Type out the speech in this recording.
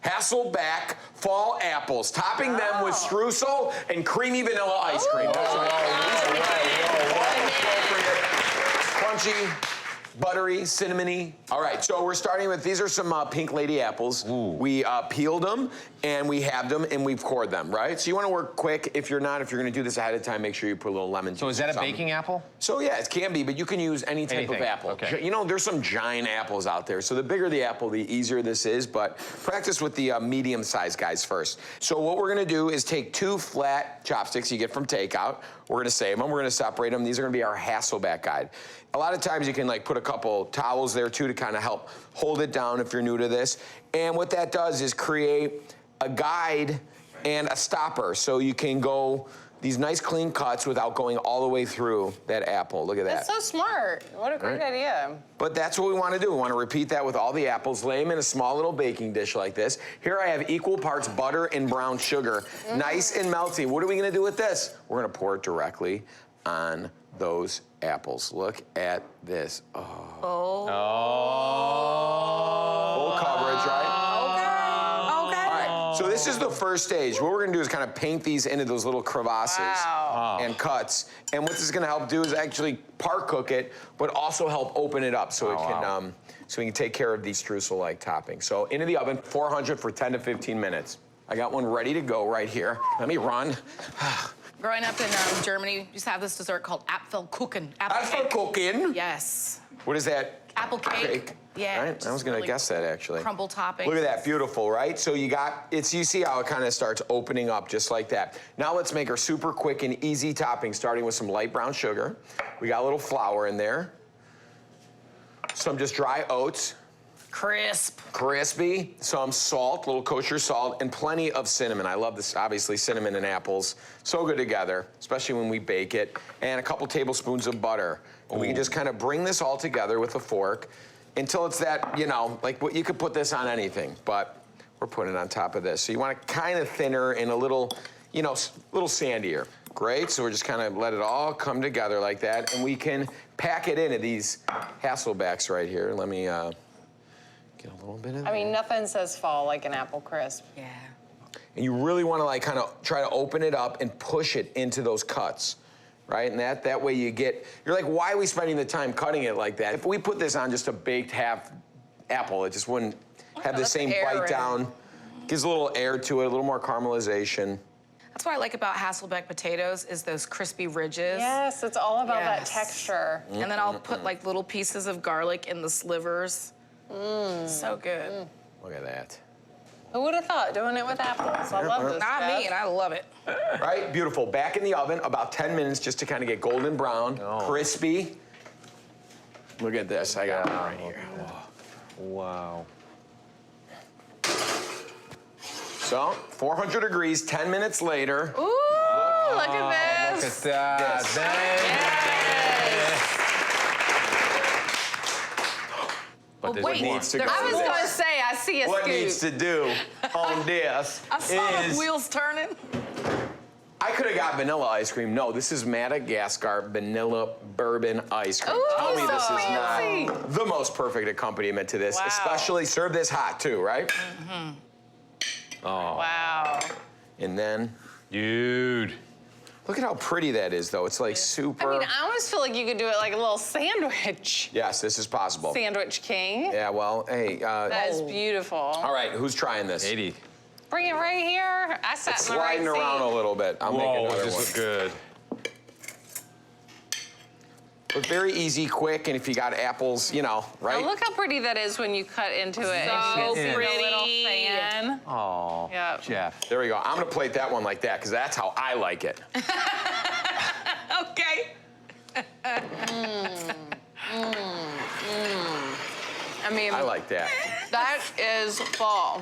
Hasselback fall apples, topping them with streusel and creamy vanilla ice cream. That's right. Crunchy, buttery, cinnamony. All right, so we're starting with, these are some pink lady apples. Ooh. We peeled them, and we halved them, and we've cored them, right? So you wanna work quick. If you're gonna do this ahead of time, make sure you put a little lemon juice. So is that a baking apple? So yeah, it can be, but you can use any type of apple. Okay. You know, there's some giant apples out there, so the bigger the apple, the easier this is, but practice with the medium-sized guys first. So what we're gonna do is take 2 flat chopsticks you get from takeout. We're gonna save them, we're gonna separate them. These are gonna be our Hasselback guide. A lot of times you can like put a couple towels there too to kind of help hold it down if you're new to this. And what that does is create a guide and a stopper, so you can go these nice clean cuts without going all the way through that apple. Look at that. That's so smart. What a great idea. But that's what we want to do. We want to repeat that with all the apples, lay them in a small little baking dish like this. Here I have equal parts butter and brown sugar, nice and melty. What are we going to do with this? We're going to pour it directly on those apples. Look at this. Oh. Full coverage, right? So this is the first stage. What we're gonna do is kind of paint these into those little crevasses and cuts. And what this is gonna help do is actually part cook it, but also help open it up so it can, so we can take care of these streusel-like toppings. So into the oven, 400 for 10 to 15 minutes. I got one ready to go right here. Let me run. Growing up in Germany, we used to have this dessert called cookin. Cookin? Yes. What is that? Apple cake. Yeah. Right? I was gonna guess that actually. Crumble topping. Look at that, beautiful, right? So you got, you see how it kind of starts opening up just like that. Now let's make our super quick and easy topping, starting with some light brown sugar. We got a little flour in there. Some just dry oats. Crisp. Crispy. Some salt, little kosher salt, and plenty of cinnamon. I love this, obviously, cinnamon and apples. So good together, especially when we bake it. And a couple tablespoons of butter. And we can just kind of bring this all together with a fork until it's that, you know, like what you could put this on anything, but we're putting it on top of this. So you want it kind of thinner and a little, you know, little sandier. Great, so we're just kind of let it all come together like that, and we can pack it into these Hasselbacks right here. Let me get a little bit of I mean, nothing says fall like an apple crisp. Yeah. And you really want to like kind of try to open it up and push it into those cuts. Right, and that way you get, you're like, why are we spending the time cutting it like that? If we put this on just a baked half apple, it just wouldn't have the same bite down. Gives a little air to it, a little more caramelization. That's what I like about Hasselback potatoes is those crispy ridges. Yes, it's all about that texture. And then I'll put like little pieces of garlic in the slivers. So good. Look at that. Who would have thought doing it with apples? I love this. Not me, and I love it. Right, beautiful. Back in the oven, about 10 minutes just to kind of get golden brown, crispy. Look at this, I got one right here. Wow. So, 400 degrees, 10 minutes later. Ooh, look at this. Look at that. But wait, needs to go I was in going to this. say, I see a What scoop. needs to do on this I saw is... the wheels turning. I could have got vanilla ice cream. No, this is Madagascar vanilla bourbon ice cream. Ooh, Tell me so this is fancy. not the most perfect accompaniment to this, Wow. especially serve this hot too, right? Wow. And then, Dude. look at how pretty that is though. It's like super. I mean, I almost feel like you could do it like a little sandwich. Yes, this is possible. Sandwich king. Yeah, well, hey. That is beautiful. All right, who's trying this? 80. Bring it right here. I sat It's in the right sliding around a seat. little bit. I'll make another this one. is good. But very easy, quick, and if you got apples, you know, right? Oh, look how pretty that is when you cut into it. So And you can see the pretty. little fan. Oh, Yep. Jeff. There we go. I'm gonna plate that one like that, because that's how I like it. Okay. I mean, I like that. that is fall.